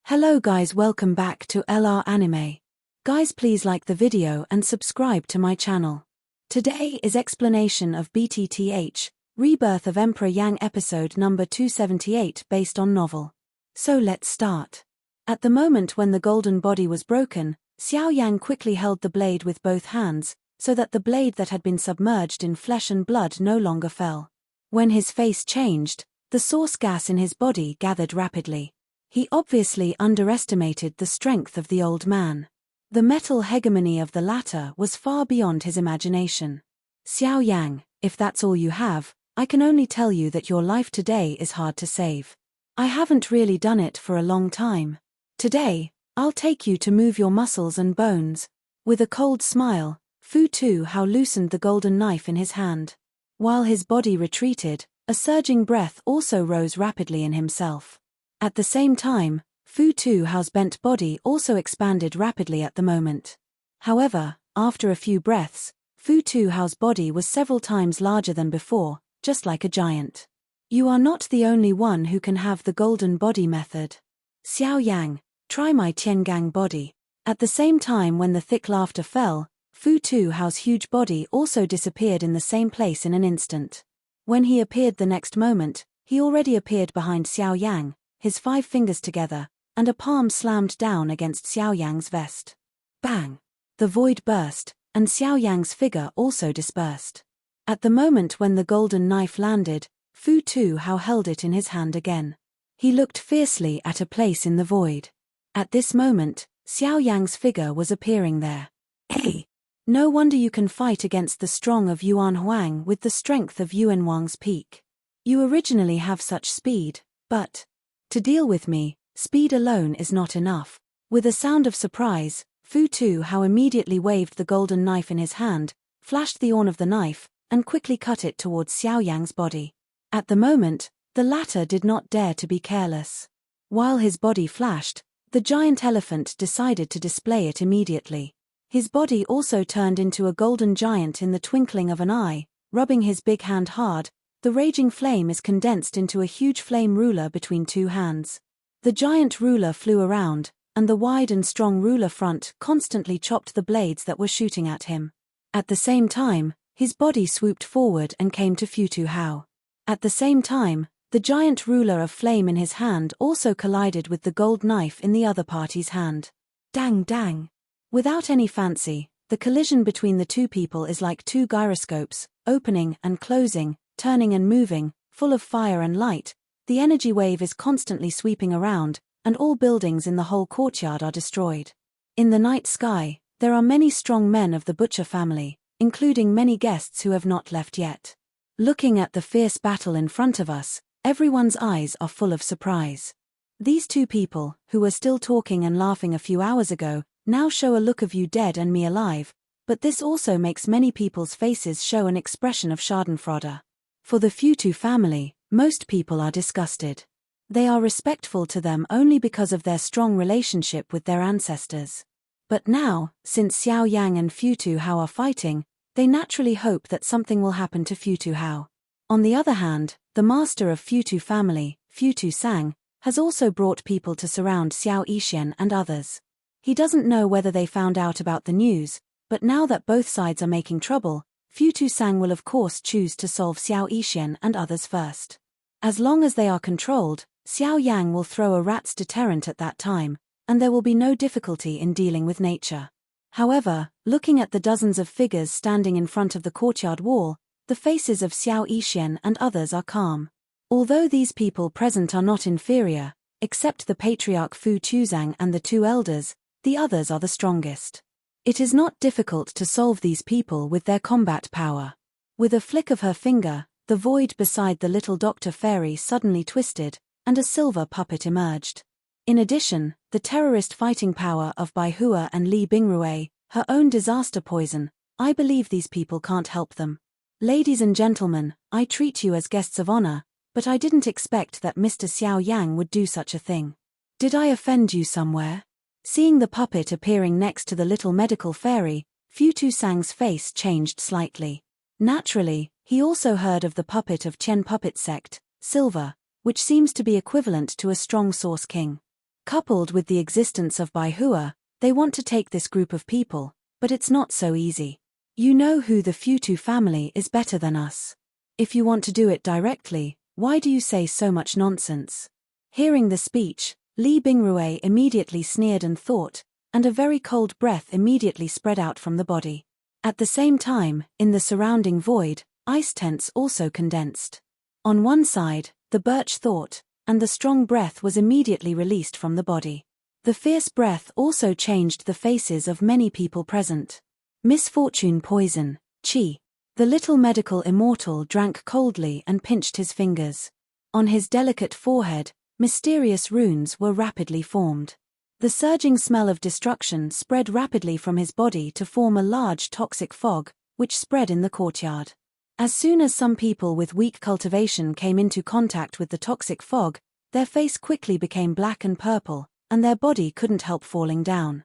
Hello guys, welcome back to LR Anime. Guys, please like the video and subscribe to my channel. Today is explanation of BTTH Rebirth of Emperor Yang episode number 278 based on novel. So let's start. At the moment when the golden body was broken, Xiao Yan quickly held the blade with both hands, so that the blade that had been submerged in flesh and blood no longer fell. When his face changed, the source gas in his body gathered rapidly. He obviously underestimated the strength of the old man. The metal hegemony of the latter was far beyond his imagination. Xiao Yang, if that's all you have, I can only tell you that your life today is hard to save. I haven't really done it for a long time. Today, I'll take you to move your muscles and bones. With a cold smile, Fu Tuhao loosened the golden knife in his hand. While his body retreated, a surging breath also rose rapidly in himself. At the same time, Fu Tuhao's bent body also expanded rapidly at the moment. However, after a few breaths, Fu Tuhao's body was several times larger than before, just like a giant. You are not the only one who can have the golden body method. Xiao Yang, try my Tiangang body. At the same time when the thick laughter fell, Fu Tuhao's huge body also disappeared in the same place in an instant. When he appeared the next moment, he already appeared behind Xiao Yang, his 5 fingers together, and a palm slammed down against Xiao Yang's vest. Bang! The void burst, and Xiao Yang's figure also dispersed. At the moment when the golden knife landed, Fu Tuhao held it in his hand again. He looked fiercely at a place in the void. At this moment, Xiao Yang's figure was appearing there. Hey! No wonder you can fight against the strong of Yuan Huang with the strength of Yuan Wang's peak. You originally have such speed, but to deal with me, speed alone is not enough. With a sound of surprise, Fu Tuhao immediately waved the golden knife in his hand, flashed the horn of the knife, and quickly cut it towards Xiao Yang's body. At the moment, the latter did not dare to be careless. While his body flashed, the giant elephant decided to display it immediately. His body also turned into a golden giant in the twinkling of an eye. Rubbing his big hand hard, the raging flame is condensed into a huge flame ruler between 2 hands. The giant ruler flew around, and the wide and strong ruler front constantly chopped the blades that were shooting at him. At the same time, his body swooped forward and came to Fu Tuhao. At the same time, the giant ruler of flame in his hand also collided with the gold knife in the other party's hand. Dang dang! Without any fancy, the collision between the two people is like 2 gyroscopes, opening and closing, turning and moving, full of fire and light. The energy wave is constantly sweeping around, and all buildings in the whole courtyard are destroyed. In the night sky, there are many strong men of the butcher family, including many guests who have not left yet. Looking at the fierce battle in front of us, everyone's eyes are full of surprise. These 2 people, who were still talking and laughing a few hours ago, now show a look of you dead and me alive, but this also makes many people's faces show an expression of schadenfreude. For the Fu Tu family, most people are disgusted. They are respectful to them only because of their strong relationship with their ancestors. But now, since Xiao Yang and Fu Tuhao are fighting, they naturally hope that something will happen to Fu Tuhao. On the other hand, the master of Fu Tu family, Fu Tu Sang, has also brought people to surround Xiao Yixian and others. He doesn't know whether they found out about the news, but now that both sides are making trouble, Fu Tu Sang will of course choose to solve Xiao Yixian and others first. As long as they are controlled, Xiao Yang will throw a rat's deterrent at that time, and there will be no difficulty in dealing with nature. However, looking at the dozens of figures standing in front of the courtyard wall, the faces of Xiao Yixian and others are calm. Although these people present are not inferior, except the patriarch Fu Tuzang and the 2 elders, the others are the strongest. It is not difficult to solve these people with their combat power. With a flick of her finger, the void beside the little doctor fairy suddenly twisted, and a silver puppet emerged. In addition, the terrorist fighting power of Bai Hua and Li Bingrui, her own disaster poison, I believe these people can't help them. Ladies and gentlemen, I treat you as guests of honor, but I didn't expect that Mr. Xiao Yang would do such a thing. Did I offend you somewhere? Seeing the puppet appearing next to the little medical fairy, Fu Tu Sang's face changed slightly. Naturally, he also heard of the puppet of Chen puppet sect, Silver, which seems to be equivalent to a strong source king. Coupled with the existence of Baihua, they want to take this group of people, but it's not so easy. You know who the Futu family is better than us. If you want to do it directly, why do you say so much nonsense? Hearing the speech, Li Bingrui immediately sneered and thought, and a very cold breath immediately spread out from the body. At the same time, in the surrounding void, ice tents also condensed. On one side, the birch thought, and the strong breath was immediately released from the body. The fierce breath also changed the faces of many people present. Misfortune poison, Qi. The little medical immortal drank coldly and pinched his fingers. On his delicate forehead, mysterious runes were rapidly formed. The surging smell of destruction spread rapidly from his body to form a large toxic fog, which spread in the courtyard. As soon as some people with weak cultivation came into contact with the toxic fog, their face quickly became black and purple, and their body couldn't help falling down.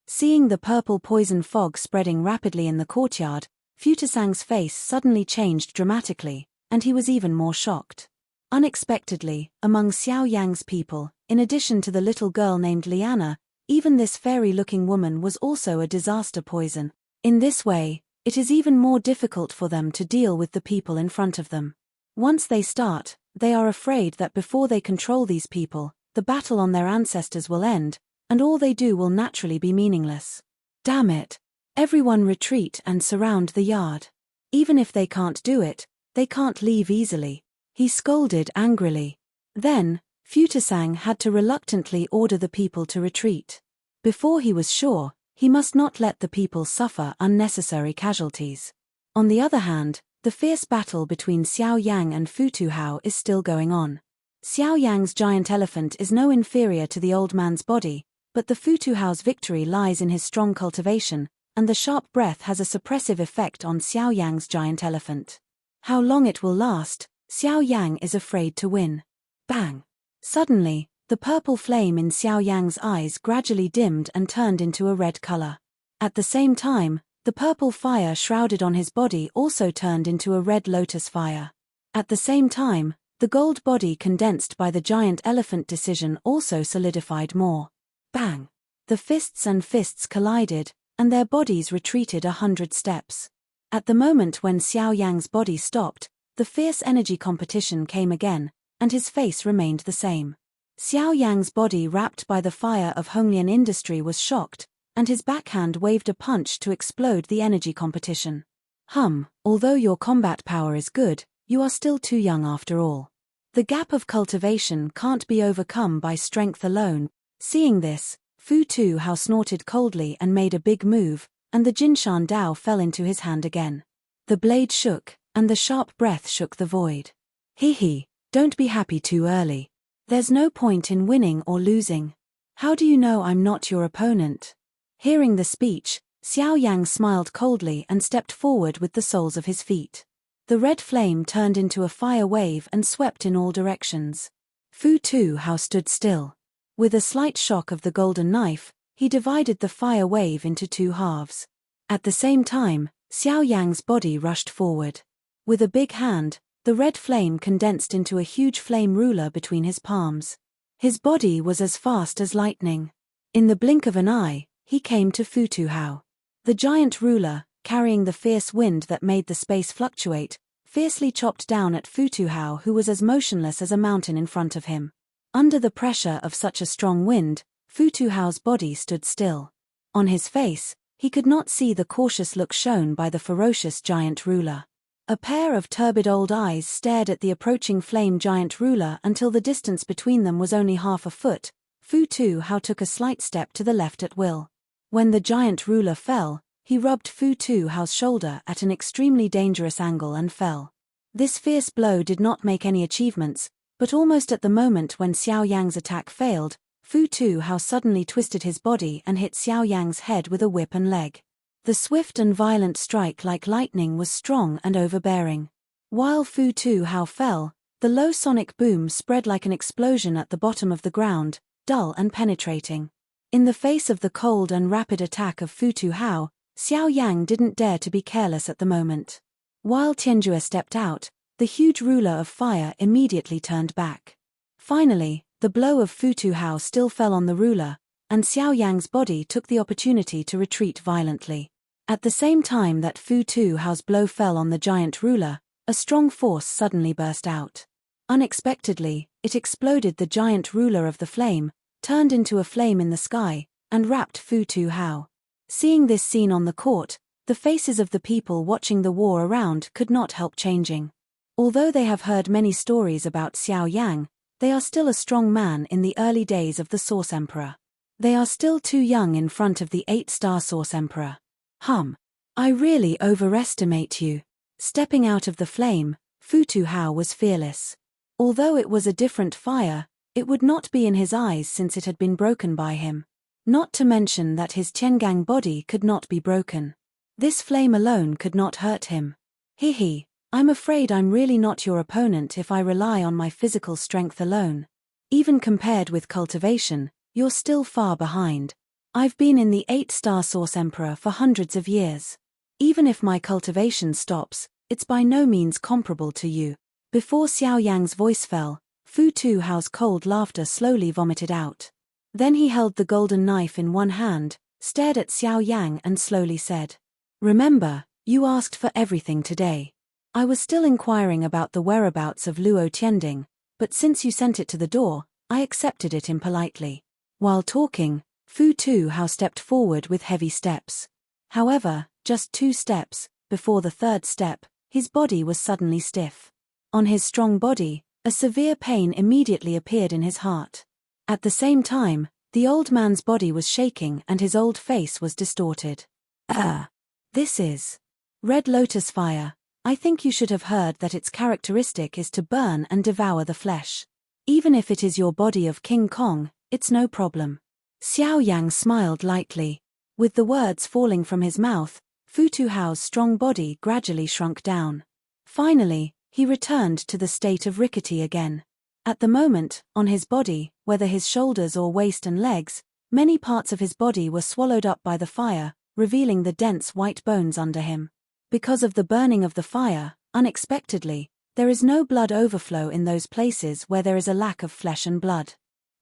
Seeing the purple poison fog spreading rapidly in the courtyard, Futasang's face suddenly changed dramatically, and he was even more shocked. Unexpectedly, among Xiao Yang's people, in addition to the little girl named Liana, even this fairy-looking woman was also a disaster poison. In this way, it is even more difficult for them to deal with the people in front of them. Once they start, they are afraid that before they control these people, the battle on their ancestors will end, and all they do will naturally be meaningless. Damn it! Everyone retreat and surround the yard. Even if they can't do it, they can't leave easily. He scolded angrily. Then, Futasang had to reluctantly order the people to retreat. Before he was sure, he must not let the people suffer unnecessary casualties. On the other hand, the fierce battle between Xiao Yang and Futu Hao is still going on. Xiao Yang's giant elephant is no inferior to the old man's body, but the Futu Hao's victory lies in his strong cultivation, and the sharp breath has a suppressive effect on Xiao Yang's giant elephant. How long it will last, Xiao Yang is afraid to win. Bang! Suddenly, the purple flame in Xiao Yang's eyes gradually dimmed and turned into a red color. At the same time, the purple fire shrouded on his body also turned into a red lotus fire. At the same time, the gold body condensed by the giant elephant decision also solidified more. Bang! The fists and fists collided, and their bodies retreated 100 steps. At the moment when Xiao Yang's body stopped, the fierce energy competition came again, and his face remained the same. Xiao Yang's body wrapped by the fire of Honglian industry was shocked, and his backhand waved a punch to explode the energy competition. Although your combat power is good, you are still too young after all. The gap of cultivation can't be overcome by strength alone. Seeing this, Futu Hao snorted coldly and made a big move, and the Jinshan Dao fell into his hand again. The blade shook, and the sharp breath shook the void. Don't be happy too early. There's no point in winning or losing. How do you know I'm not your opponent? Hearing the speech, Xiao Yang smiled coldly and stepped forward with the soles of his feet. The red flame turned into a fire wave and swept in all directions. Futu Hao stood still. With a slight shock of the golden knife, he divided the fire wave into two halves. At the same time, Xiao Yang's body rushed forward. With a big hand, the red flame condensed into a huge flame ruler between his palms. His body was as fast as lightning. In the blink of an eye, he came to Futu Hao. The giant ruler, carrying the fierce wind that made the space fluctuate, fiercely chopped down at Futu Hao, who was as motionless as a mountain in front of him. Under the pressure of such a strong wind, Futu Hao's body stood still. On his face, he could not see the cautious look shown by the ferocious giant ruler. A pair of turbid old eyes stared at the approaching flame giant ruler until the distance between them was only half a foot. Futu Hao took a slight step to the left at will. When the giant ruler fell, he rubbed Futu Hao's shoulder at an extremely dangerous angle and fell. This fierce blow did not make any achievements, but almost at the moment when Xiao Yang's attack failed, Futu Hao suddenly twisted his body and hit Xiao Yang's head with a whip and leg. The swift and violent strike like lightning was strong and overbearing. While Futu Hao fell, the low sonic boom spread like an explosion at the bottom of the ground, dull and penetrating. In the face of the cold and rapid attack of Futu Hao, Xiao Yang didn't dare to be careless at the moment. While Tianjue stepped out, the huge ruler of fire immediately turned back. Finally, The blow of Futu Hao still fell on the ruler, and Xiao Yang's body took the opportunity to retreat violently. At the same time that Futu Hao's blow fell on the giant ruler, a strong force suddenly burst out. Unexpectedly, it exploded. The giant ruler of the flame turned into a flame in the sky and wrapped Futu Hao. Seeing this scene on the court, the faces of the people watching the war around could not help changing. Although they have heard many stories about Xiao Yang, they are still a strong man in the early days of the Source Emperor. They are still too young in front of the 8-star Source Emperor. I really overestimate you. Stepping out of the flame, Futu Hao was fearless. Although it was a different fire, it would not be in his eyes since it had been broken by him. Not to mention that his Qiangang body could not be broken. This flame alone could not hurt him. I'm afraid I'm really not your opponent if I rely on my physical strength alone. Even compared with cultivation, you're still far behind. I've been in the 8-star Source Emperor for hundreds of years. Even if my cultivation stops, it's by no means comparable to you. Before Xiao Yang's voice fell, Futu Hao's cold laughter slowly vomited out. Then he held the golden knife in one hand, stared at Xiao Yang and slowly said, "Remember, you asked for everything today. I was still inquiring about the whereabouts of Luo Tianding, but since you sent it to the door, I accepted it impolitely." While talking, Futu Hao stepped forward with heavy steps. However, just 2 steps, before the 3rd step, his body was suddenly stiff. On his strong body, a severe pain immediately appeared in his heart. At the same time, the old man's body was shaking and his old face was distorted. This is Red Lotus fire. I think you should have heard that its characteristic is to burn and devour the flesh. Even if it is your body of King Kong, it's no problem. Xiao Yang smiled lightly. With the words falling from his mouth, Futu Hao's strong body gradually shrunk down. Finally, he returned to the state of rickety again. At the moment, on his body, whether his shoulders or waist and legs, many parts of his body were swallowed up by the fire, revealing the dense white bones under him. Because of the burning of the fire, unexpectedly, there is no blood overflow in those places where there is a lack of flesh and blood.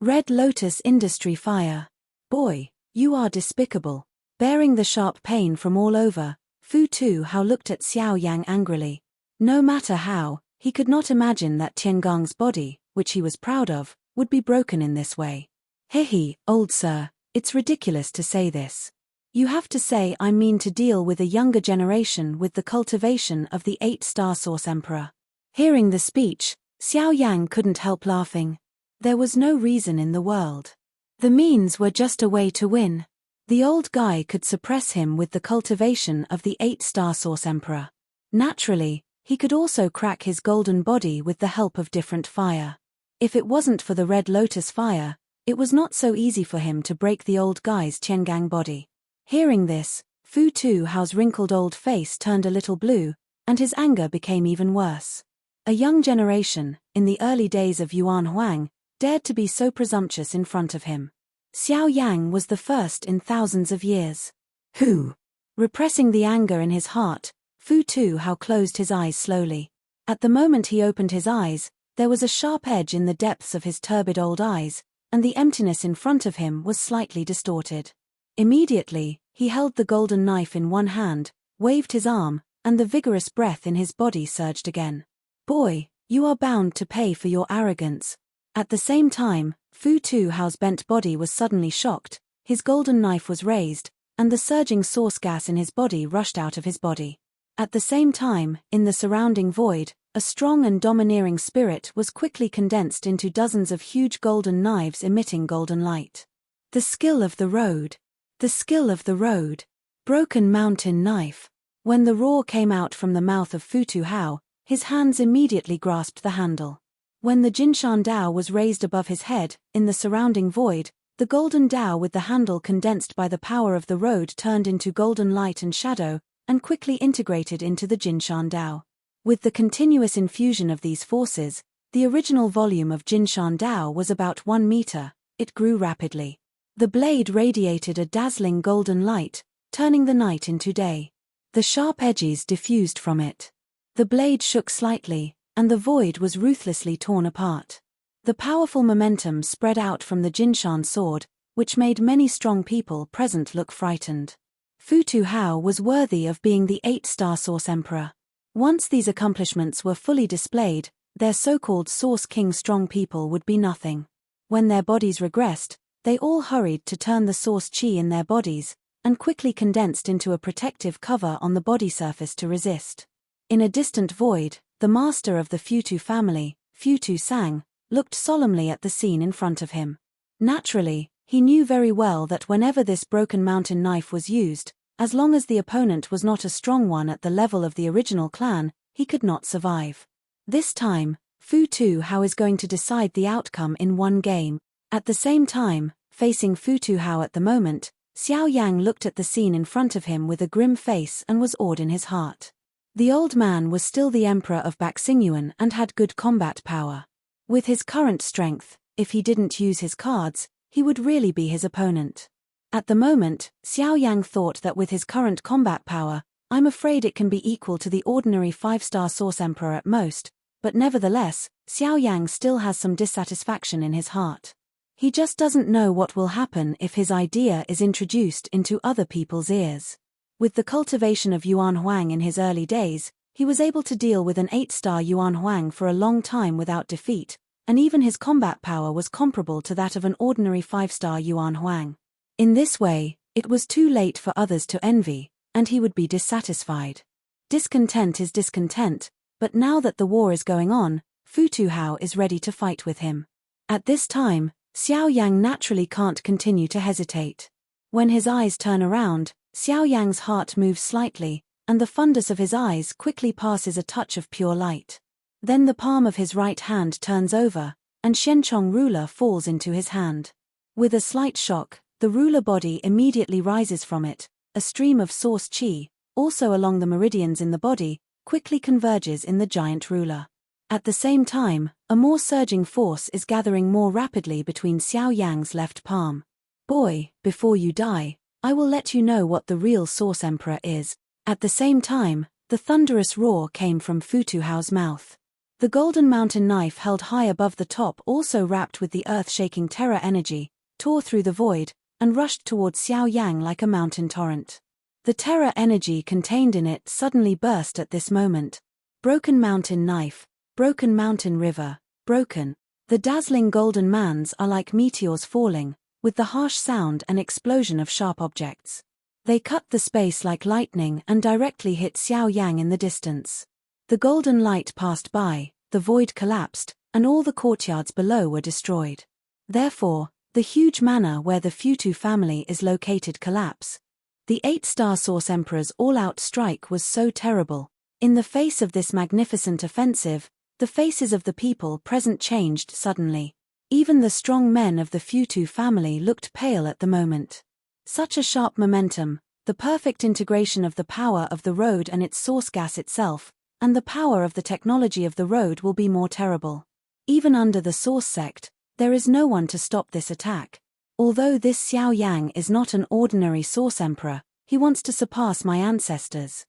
Red Lotus Industry Fire. Boy, you are despicable. Bearing the sharp pain from all over, Futu Hao looked at Xiao Yang angrily. No matter how, he could not imagine that Tiangong's body, which he was proud of, would be broken in this way. Old sir, it's ridiculous to say this. You have to say I mean to deal with a younger generation with the cultivation of the 8-star Source Emperor. Hearing the speech, Xiao Yang couldn't help laughing. There was no reason in the world. The means were just a way to win. The old guy could suppress him with the cultivation of the 8-star Source Emperor. Naturally, he could also crack his golden body with the help of different fire. If it wasn't for the Red Lotus fire, it was not so easy for him to break the old guy's Qiangang body. Hearing this, Futu Hao's wrinkled old face turned a little blue, and his anger became even worse. A young generation, in the early days of Yuan Huang, dared to be so presumptuous in front of him. Xiao Yang was the first in thousands of years. Repressing the anger in his heart, Futu Hao closed his eyes slowly. At the moment he opened his eyes, there was a sharp edge in the depths of his turbid old eyes, and the emptiness in front of him was slightly distorted. Immediately, he held the golden knife in one hand, waved his arm, and the vigorous breath in his body surged again. Boy, you are bound to pay for your arrogance. At the same time, Futu Hao's bent body was suddenly shocked, his golden knife was raised, and the surging source gas in his body rushed out of his body. At the same time, in the surrounding void, a strong and domineering spirit was quickly condensed into dozens of huge golden knives emitting golden light. The skill of the road. The skill of the road. Broken mountain knife. When the roar came out from the mouth of Futu Hao, his hands immediately grasped the handle. When the Jinshan Dao was raised above his head, in the surrounding void, the golden Dao with the handle condensed by the power of the road turned into golden light and shadow, and quickly integrated into the Jinshan Dao. With the continuous infusion of these forces, the original volume of Jinshan Dao was about 1 meter. It grew rapidly. The blade radiated a dazzling golden light, turning the night into day. The sharp edges diffused from it. The blade shook slightly, and the void was ruthlessly torn apart. The powerful momentum spread out from the Jinshan sword, which made many strong people present look frightened. Fu Tuhao was worthy of being the 8-star Source Emperor. Once these accomplishments were fully displayed, their so-called Source King strong people would be nothing. When their bodies regressed, they all hurried to turn the Source Qi in their bodies, and quickly condensed into a protective cover on the body surface to resist. In a distant void, the master of the Futu family, Futu Sang, looked solemnly at the scene in front of him. Naturally, he knew very well that whenever this broken mountain knife was used, as long as the opponent was not a strong one at the level of the original clan, he could not survive. This time, Fu Tuhao is going to decide the outcome in one game. At the same time, facing Fu Tuhao at the moment, Xiao Yang looked at the scene in front of him with a grim face and was awed in his heart. The old man was still the emperor of Baxingyuan and had good combat power. With his current strength, if he didn't use his cards, he would really be his opponent. At the moment, Xiao Yang thought that with his current combat power, I'm afraid it can be equal to the ordinary 5-star Source Emperor at most, but nevertheless, Xiao Yang still has some dissatisfaction in his heart. He just doesn't know what will happen if his idea is introduced into other people's ears. With the cultivation of Yuan Huang in his early days, he was able to deal with an 8-star Yuan Huang for a long time without defeat, and even his combat power was comparable to that of an ordinary 5-star Yuan Huang. In this way, it was too late for others to envy, and he would be dissatisfied. Discontent is discontent, but now that the war is going on, Fu Tuhao is ready to fight with him. At this time, Xiao Yang naturally can't continue to hesitate. When his eyes turn around, Xiao Yang's heart moves slightly, and the fundus of his eyes quickly passes a touch of pure light. Then the palm of his right hand turns over, and Shenchong ruler falls into his hand. With a slight shock, the ruler body immediately rises from it. A stream of source qi, also along the meridians in the body, quickly converges in the giant ruler. At the same time, a more surging force is gathering more rapidly between Xiao Yang's left palm. Boy, before you die, I will let you know what the real Source Emperor is. At the same time, the thunderous roar came from Fu Tuhao's mouth. The golden mountain knife held high above the top, also wrapped with the earth-shaking terror energy, tore through the void, and rushed towards Xiao Yang like a mountain torrent. The terror energy contained in it suddenly burst at this moment. Broken mountain knife, broken mountain river, broken. The dazzling golden mans are like meteors falling, with the harsh sound and explosion of sharp objects. They cut the space like lightning and directly hit Xiao Yang in the distance. The golden light passed by, the void collapsed, and all the courtyards below were destroyed. Therefore, the huge manor where the Futu family is located collapsed. The 8-star Source Emperor's all-out strike was so terrible. In the face of this magnificent offensive, the faces of the people present changed suddenly. Even the strong men of the Futu family looked pale at the moment. Such a sharp momentum, the perfect integration of the power of the road and its source gas itself, and the power of the technology of the road will be more terrible. Even under the Source sect, there is no one to stop this attack. Although this Xiao Yang is not an ordinary Source Emperor, he wants to surpass my ancestors.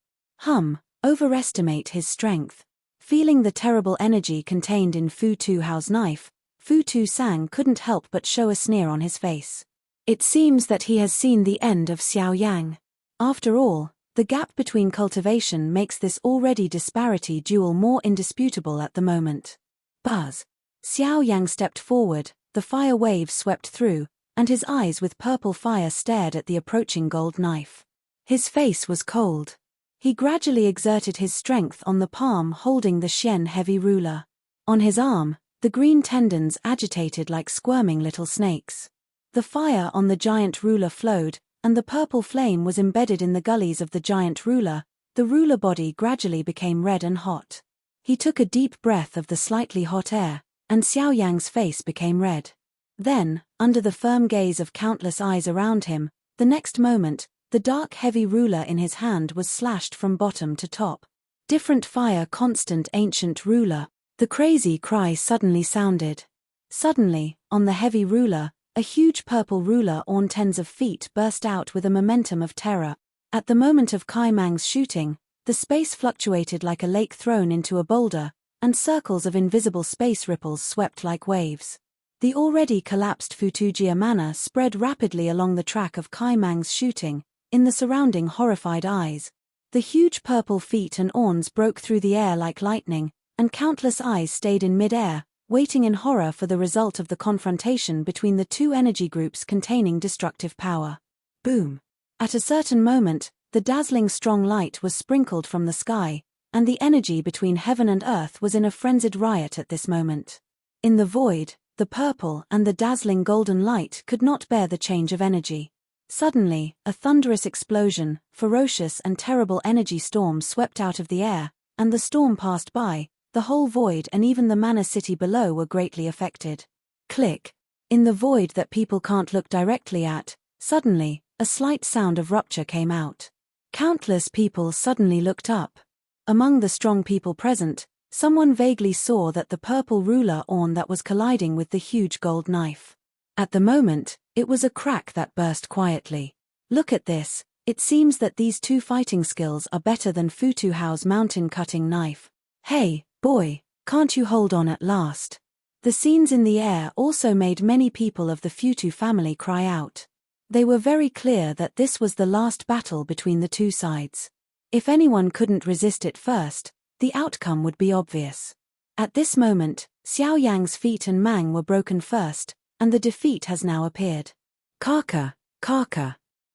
Overestimate his strength. Feeling the terrible energy contained in Fu Tuhao's knife, Fu Tu Sang couldn't help but show a sneer on his face. It seems that he has seen the end of Xiao Yang. After all, the gap between cultivation makes this already disparity duel more indisputable at the moment. Buzz. Xiao Yang stepped forward, the fire wave swept through, and his eyes with purple fire stared at the approaching gold knife. His face was cold. He gradually exerted his strength on the palm holding the Xian heavy ruler. On his arm, the green tendons agitated like squirming little snakes. The fire on the giant ruler flowed, and the purple flame was embedded in the gullies of the giant ruler. The ruler body gradually became red and hot. He took a deep breath of the slightly hot air, and Xiao Yang's face became red. Then, under the firm gaze of countless eyes around him, the next moment, the dark heavy ruler in his hand was slashed from bottom to top. Different fire constant ancient ruler. The crazy cry suddenly sounded. Suddenly, on the heavy ruler, a huge purple ruler on tens of feet burst out with a momentum of terror. At the moment of Kai Mang's shooting, the space fluctuated like a lake thrown into a boulder, and circles of invisible space ripples swept like waves. The already collapsed Futujia Manor spread rapidly along the track of Kai Mang's shooting, in the surrounding horrified eyes. The huge purple feet and awns broke through the air like lightning, and countless eyes stayed in mid-air, waiting in horror for the result of the confrontation between the two energy groups containing destructive power. Boom! At a certain moment, the dazzling strong light was sprinkled from the sky, and the energy between heaven and earth was in a frenzied riot at this moment. In the void, the purple and the dazzling golden light could not bear the change of energy. Suddenly, a thunderous explosion, ferocious and terrible energy storm swept out of the air, and the storm passed by. The whole void and even the manor city below were greatly affected. Click. In the void that people can't look directly at, suddenly, a slight sound of rupture came out. Countless people suddenly looked up. Among the strong people present, someone vaguely saw that the purple ruler awn that was colliding with the huge gold knife. At the moment, it was a crack that burst quietly. Look at this, it seems that these two fighting skills are better than Futu Hao's mountain-cutting knife. Hey, boy, can't you hold on at last? The scenes in the air also made many people of the Futu family cry out. They were very clear that this was the last battle between the two sides. If anyone couldn't resist it first, the outcome would be obvious. At this moment, Xiao Yang's feet and Mang were broken first, and the defeat has now appeared. Kaka.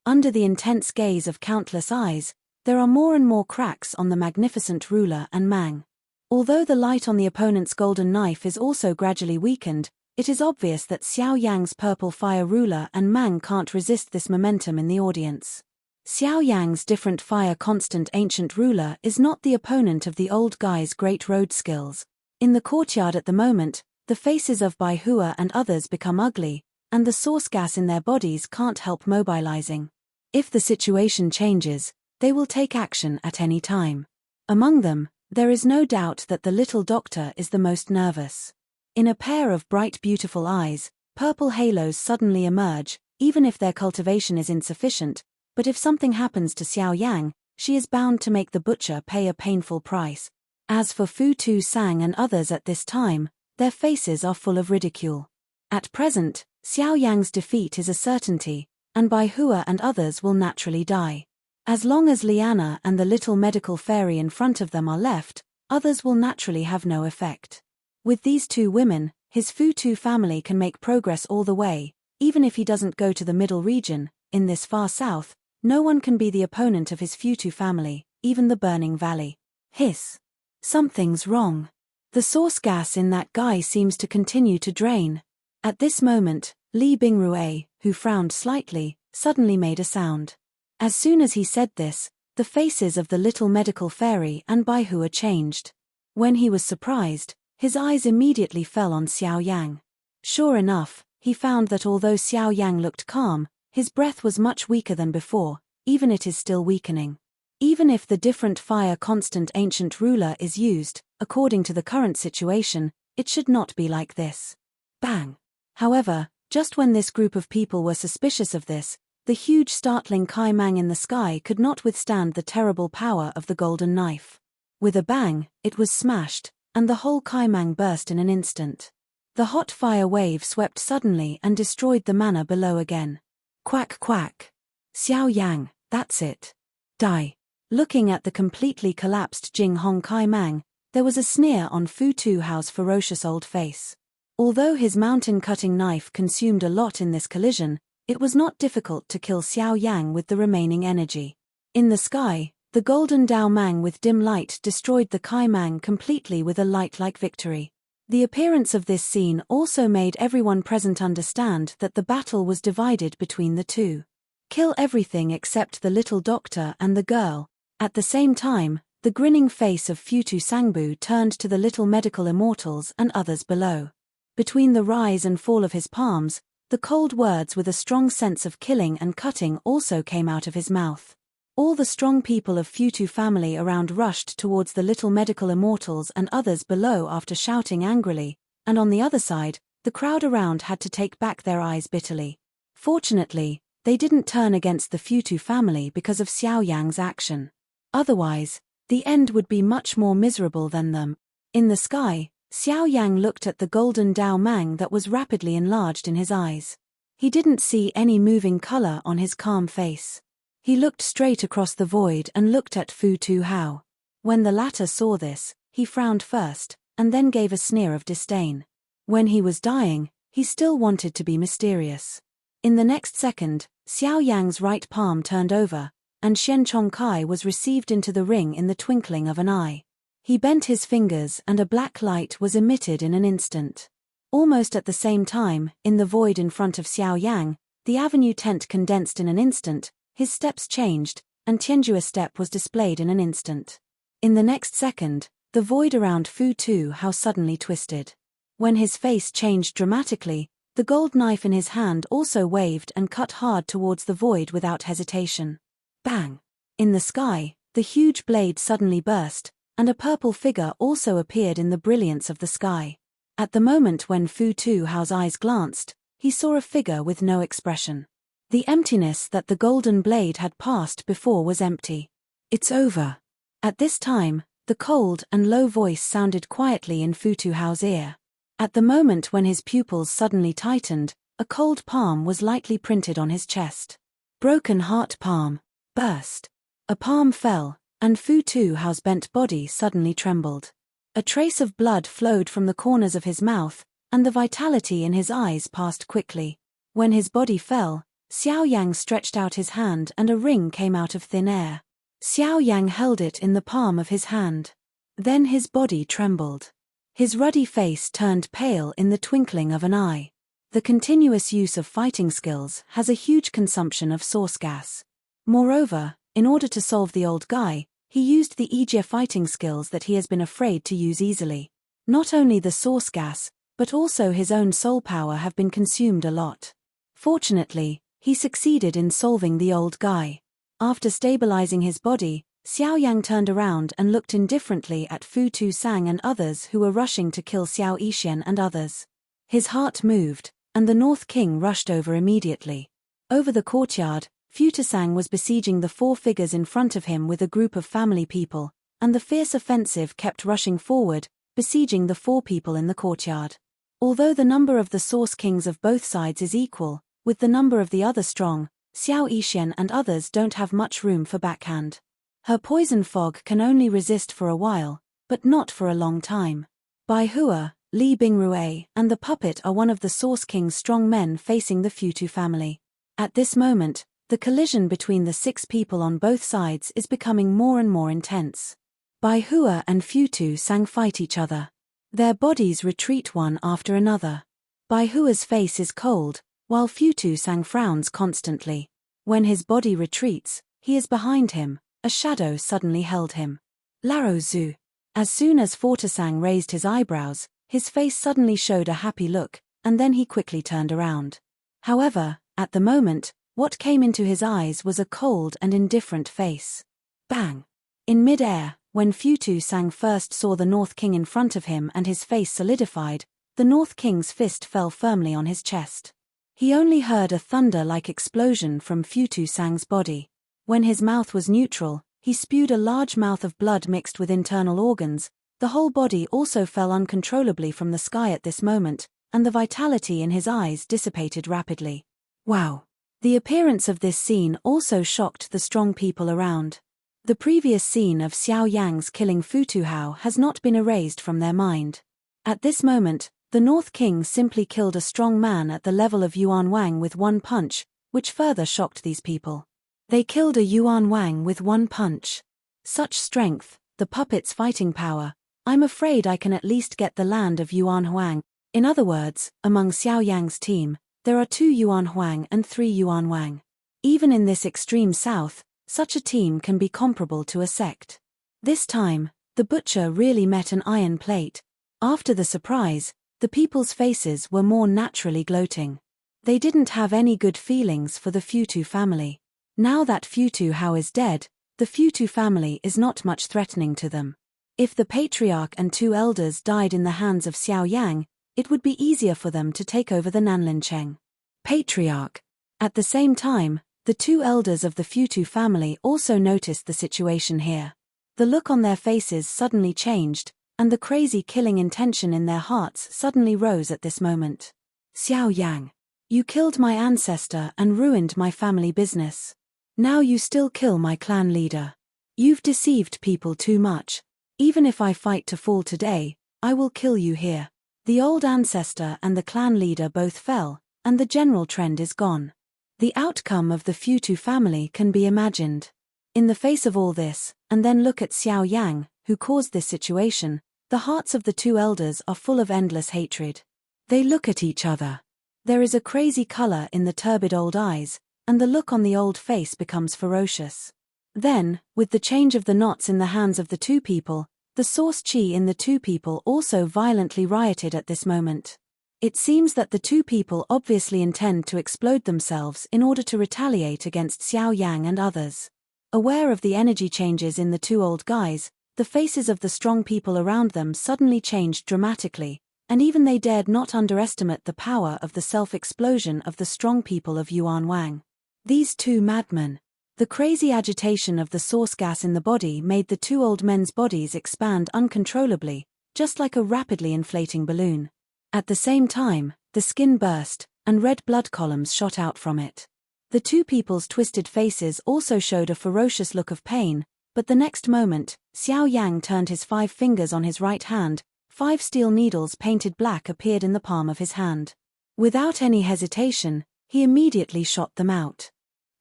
Under the intense gaze of countless eyes, there are more and more cracks on the magnificent ruler and Mang. Although the light on the opponent's golden knife is also gradually weakened, it is obvious that Xiao Yang's purple fire ruler and Mang can't resist this momentum in the audience. Xiao Yang's different fire constant ancient ruler is not the opponent of the old guy's great road skills. In the courtyard at the moment, the faces of Bai Hua and others become ugly, and the source gas in their bodies can't help mobilizing. If the situation changes, they will take action at any time. Among them, there is no doubt that the little doctor is the most nervous. In a pair of bright beautiful eyes, purple halos suddenly emerge, even if their cultivation is insufficient. But if something happens to Xiao Yang, she is bound to make the butcher pay a painful price. As for Fu Tu Sang and others at this time, their faces are full of ridicule. At present, Xiao Yang's defeat is a certainty, and Bai Hua and others will naturally die. As long as Liana and the little medical fairy in front of them are left, others will naturally have no effect. With these two women, his Fu Tu family can make progress all the way, even if he doesn't go to the middle region. In this far south, no one can be the opponent of his Futu family, even the Burning Valley. Hiss. Something's wrong. The source gas in that guy seems to continue to drain. At this moment, Li Bingrue, who frowned slightly, suddenly made a sound. As soon as he said this, the faces of the little medical fairy and Bai Hua changed. When he was surprised, his eyes immediately fell on Xiao Yang. Sure enough, he found that although Xiao Yang looked calm, his breath was much weaker than before, even it is still weakening. Even if the different fire constant ancient ruler is used, according to the current situation, it should not be like this. Bang! However, just when this group of people were suspicious of this, the huge startling Kai Mang in the sky could not withstand the terrible power of the golden knife. With a bang, it was smashed, and the whole Kai Mang burst in an instant. The hot fire wave swept suddenly and destroyed the manor below again. Quack quack. Xiao Yang, that's it. Die. Looking at the completely collapsed Jing Hong Kai Mang, there was a sneer on Fu Tu Hao's ferocious old face. Although his mountain-cutting knife consumed a lot in this collision, it was not difficult to kill Xiao Yang with the remaining energy. In the sky, the golden Dao Mang with dim light destroyed the Kai Mang completely with a light-like victory. The appearance of this scene also made everyone present understand that the battle was divided between the two. Kill everything except the little doctor and the girl. At the same time, the grinning face of Futu Sangbu turned to the little medical immortals and others below. Between the rise and fall of his palms, the cold words with a strong sense of killing and cutting also came out of his mouth. All the strong people of Futu family around rushed towards the little medical immortals and others below after shouting angrily, and on the other side, the crowd around had to take back their eyes bitterly. Fortunately, they didn't turn against the Futu family because of Xiao Yang's action. Otherwise, the end would be much more miserable than them. In the sky, Xiao Yang looked at the golden Dao Mang that was rapidly enlarged in his eyes. He didn't see any moving color on his calm face. He looked straight across the void and looked at Fu Tu Hao. When the latter saw this, he frowned first, and then gave a sneer of disdain. When he was dying, he still wanted to be mysterious. In the next second, Xiao Yang's right palm turned over, and Xian Chongkai was received into the ring in the twinkling of an eye. He bent his fingers and a black light was emitted in an instant. Almost at the same time, in the void in front of Xiao Yang, the avenue tent condensed in an instant, his steps changed, and Tianju's step was displayed in an instant. In the next second, the void around Fu Tu Hao suddenly twisted. When his face changed dramatically, the gold knife in his hand also waved and cut hard towards the void without hesitation. Bang! In the sky, the huge blade suddenly burst, and a purple figure also appeared in the brilliance of the sky. At the moment when Fu Tu Hao's eyes glanced, he saw a figure with no expression. The emptiness that the golden blade had passed before was empty. It's over. At this time, the cold and low voice sounded quietly in Fu Tu Hao's ear. At the moment when his pupils suddenly tightened, a cold palm was lightly printed on his chest. Broken heart palm. Burst. A palm fell, and Fu Tu Hao's bent body suddenly trembled. A trace of blood flowed from the corners of his mouth, and the vitality in his eyes passed quickly. When his body fell, Xiao Yang stretched out his hand and a ring came out of thin air. Xiao Yang held it in the palm of his hand. Then his body trembled. His ruddy face turned pale in the twinkling of an eye. The continuous use of fighting skills has a huge consumption of source gas. Moreover, in order to solve the old guy, he used the Ijia fighting skills that he has been afraid to use easily. Not only the source gas, but also his own soul power have been consumed a lot. Fortunately, he succeeded in solving the old guy. After stabilizing his body, Xiao Yang turned around and looked indifferently at Fu Tu Sang and others who were rushing to kill Xiao Yixian and others. His heart moved, and the North King rushed over immediately. Over the courtyard, Fu Tu Sang was besieging the four figures in front of him with a group of family people, and the fierce offensive kept rushing forward, besieging the four people in the courtyard. Although the number of the Source Kings of both sides is equal, with the number of the other strong, Xiao Yixian and others don't have much room for backhand. Her poison fog can only resist for a while, but not for a long time. Bai Hua, Li Bingrui, and the puppet are one of the Source King's strong men facing the Fu Tu family. At this moment, the collision between the 6 people on both sides is becoming more and more intense. Bai Hua and Fu Tu Sang fight each other. Their bodies retreat one after another. Bai Hua's face is cold, while Fu Tu Sang frowns constantly. When his body retreats, he is behind him, a shadow suddenly held him. Laro Zhu. As soon as Fu Tu Sang raised his eyebrows, his face suddenly showed a happy look, and then he quickly turned around. However, at the moment, what came into his eyes was a cold and indifferent face. Bang! In mid-air, when Fu Tu Sang first saw the North King in front of him and his face solidified, the North King's fist fell firmly on his chest. He only heard a thunder-like explosion from Fu Tu Sang's body. When his mouth was neutral, he spewed a large mouth of blood mixed with internal organs. The whole body also fell uncontrollably from the sky at this moment, and the vitality in his eyes dissipated rapidly. Wow! The appearance of this scene also shocked the strong people around. The previous scene of Xiao Yang's killing Fu Tu Hao has not been erased from their mind. At this moment, the North King simply killed a strong man at the level of Yuan Wang with one punch, which further shocked these people. They killed a Yuan Wang with one punch. Such strength, the puppet's fighting power. I'm afraid I can at least get the land of Yuan Huang. In other words, among Xiao Yang's team, there are 2 Yuan Huang and 3 Yuan Wang. Even in this extreme south, such a team can be comparable to a sect. This time, the butcher really met an iron plate. After the surprise, the people's faces were more naturally gloating. They didn't have any good feelings for the Fu Tu family. Now that Fu Tu Hao is dead, the Fu Tu family is not much threatening to them. If the patriarch and 2 elders died in the hands of Xiao Yang, it would be easier for them to take over the Nanlincheng. Patriarch. At the same time, the 2 elders of the Fu Tu family also noticed the situation here. The look on their faces suddenly changed, and the crazy killing intention in their hearts suddenly rose at this moment. Xiao Yang, you killed my ancestor and ruined my family business. Now you still kill my clan leader. You've deceived people too much. Even if I fight to fall today, I will kill you here. The old ancestor and the clan leader both fell, and the general trend is gone. The outcome of the Futu family can be imagined. In the face of all this, and then look at Xiao Yang, who caused this situation, the hearts of the two elders are full of endless hatred. They look at each other. There is a crazy color in the turbid old eyes, and the look on the old face becomes ferocious. Then, with the change of the knots in the hands of the two people, the source chi in the two people also violently rioted at this moment. It seems that the two people obviously intend to explode themselves in order to retaliate against Xiao Yang and others. Aware of the energy changes in the two old guys, the faces of the strong people around them suddenly changed dramatically, and even they dared not underestimate the power of the self-explosion of the strong people of Yuan Wang. These two madmen. The crazy agitation of the source gas in the body made the two old men's bodies expand uncontrollably, just like a rapidly inflating balloon. At the same time, the skin burst, and red blood columns shot out from it. The two people's twisted faces also showed a ferocious look of pain, but the next moment, Xiao Yang turned his 5 fingers on his right hand, 5 steel needles painted black appeared in the palm of his hand. Without any hesitation, he immediately shot them out.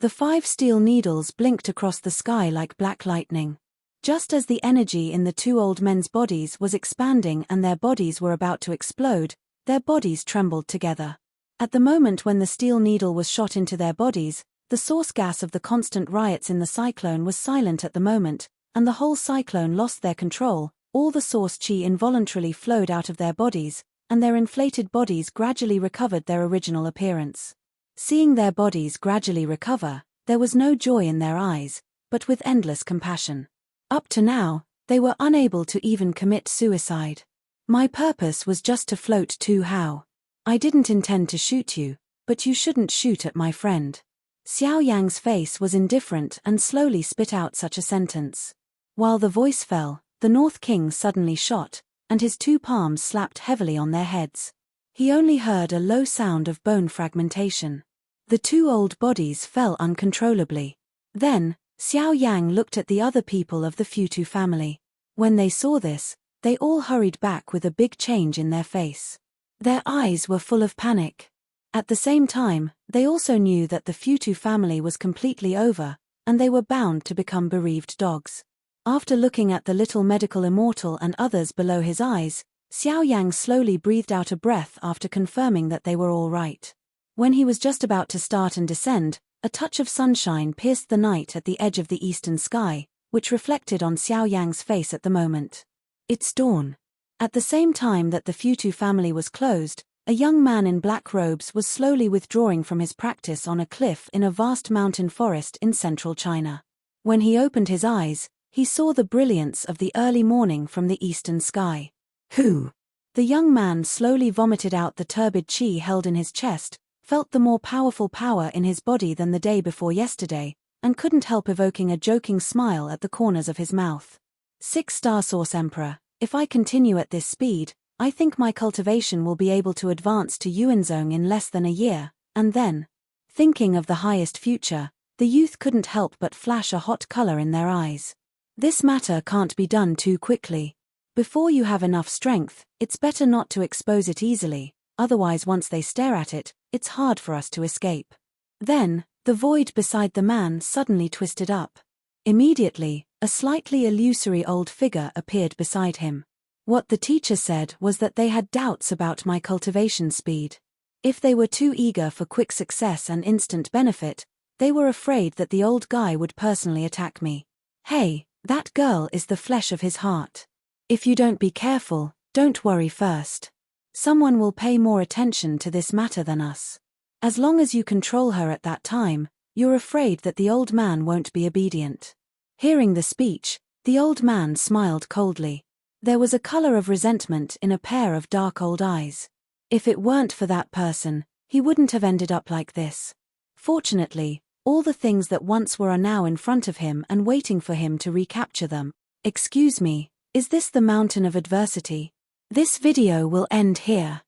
The 5 steel needles blinked across the sky like black lightning. Just as the energy in the two old men's bodies was expanding and their bodies were about to explode, their bodies trembled together. At the moment when the steel needle was shot into their bodies, the source gas of the constant riots in the cyclone was silent at the moment, and the whole cyclone lost their control. All the source chi involuntarily flowed out of their bodies, and their inflated bodies gradually recovered their original appearance. Seeing their bodies gradually recover, there was no joy in their eyes, but with endless compassion. Up to now, they were unable to even commit suicide. My purpose was just to float too how. I didn't intend to shoot you, but you shouldn't shoot at my friend. Xiao Yang's face was indifferent and slowly spit out such a sentence. While the voice fell, the North King suddenly shot, and his 2 palms slapped heavily on their heads. He only heard a low sound of bone fragmentation. The 2 old bodies fell uncontrollably. Then, Xiao Yang looked at the other people of the Futu family. When they saw this, they all hurried back with a big change in their face. Their eyes were full of panic. At the same time, they also knew that the Futu family was completely over, and they were bound to become bereaved dogs. After looking at the little medical immortal and others below his eyes, Xiao Yang slowly breathed out a breath after confirming that they were all right. When he was just about to start and descend, a touch of sunshine pierced the night at the edge of the eastern sky, which reflected on Xiao Yang's face at the moment. It's dawn. At the same time that the Futu family was closed, a young man in black robes was slowly withdrawing from his practice on a cliff in a vast mountain forest in central China. When he opened his eyes, he saw the brilliance of the early morning from the eastern sky. Who? The young man slowly vomited out the turbid chi held in his chest, felt the more powerful power in his body than the day before yesterday, and couldn't help evoking a joking smile at the corners of his mouth. 6-star Source Emperor, if I continue at this speed, I think my cultivation will be able to advance to Yuanzhong in less than a year, and then, thinking of the highest future, the youth couldn't help but flash a hot color in their eyes. This matter can't be done too quickly. Before you have enough strength, it's better not to expose it easily, otherwise once they stare at it, it's hard for us to escape. Then, the void beside the man suddenly twisted up. Immediately, a slightly illusory old figure appeared beside him. What the teacher said was that they had doubts about my cultivation speed. If they were too eager for quick success and instant benefit, they were afraid that the old guy would personally attack me. Hey, that girl is the flesh of his heart. If you don't be careful, don't worry first. Someone will pay more attention to this matter than us. As long as you control her at that time, you're afraid that the old man won't be obedient. Hearing the speech, the old man smiled coldly. There was a color of resentment in a pair of dark old eyes. If it weren't for that person, he wouldn't have ended up like this. Fortunately, all the things that once were are now in front of him and waiting for him to recapture them. Excuse me, Is this the mountain of adversity? This video will end here.